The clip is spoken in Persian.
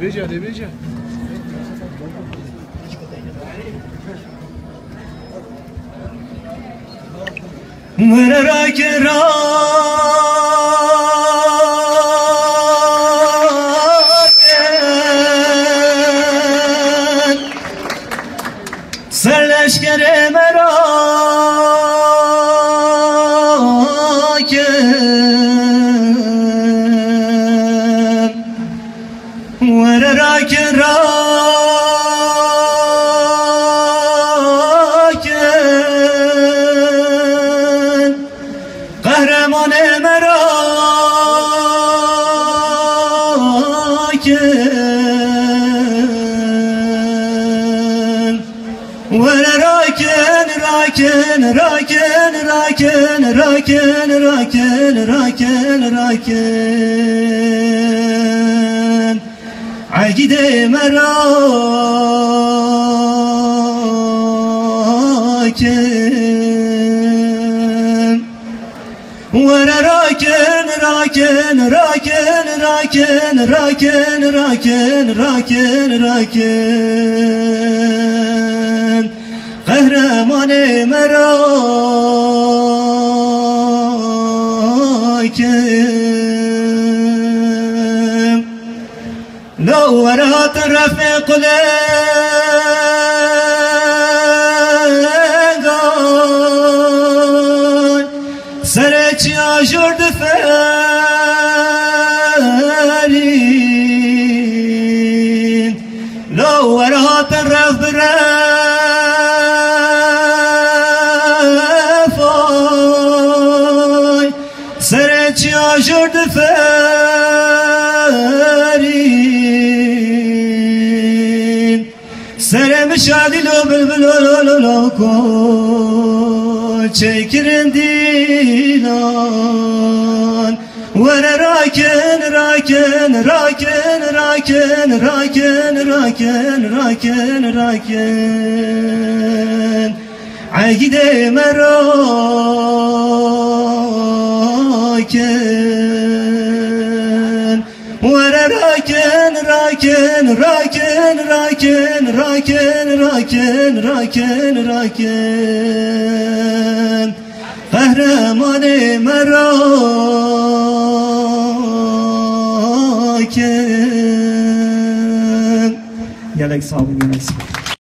de beca. Merak serleşkere merak kahraman merak raken عقيدة مراكن ورا راكن قهرمان مراكن لو ورات الرفيق لقاي سرت يا جرد فارين لو ورات الرف برفاي سرت يا جرد فارين سرم شادي لو بلبلو کو çekirin dilan ورا راكن عقيدة مراكن ورا راكن قهرمان مراكن يا لك صعب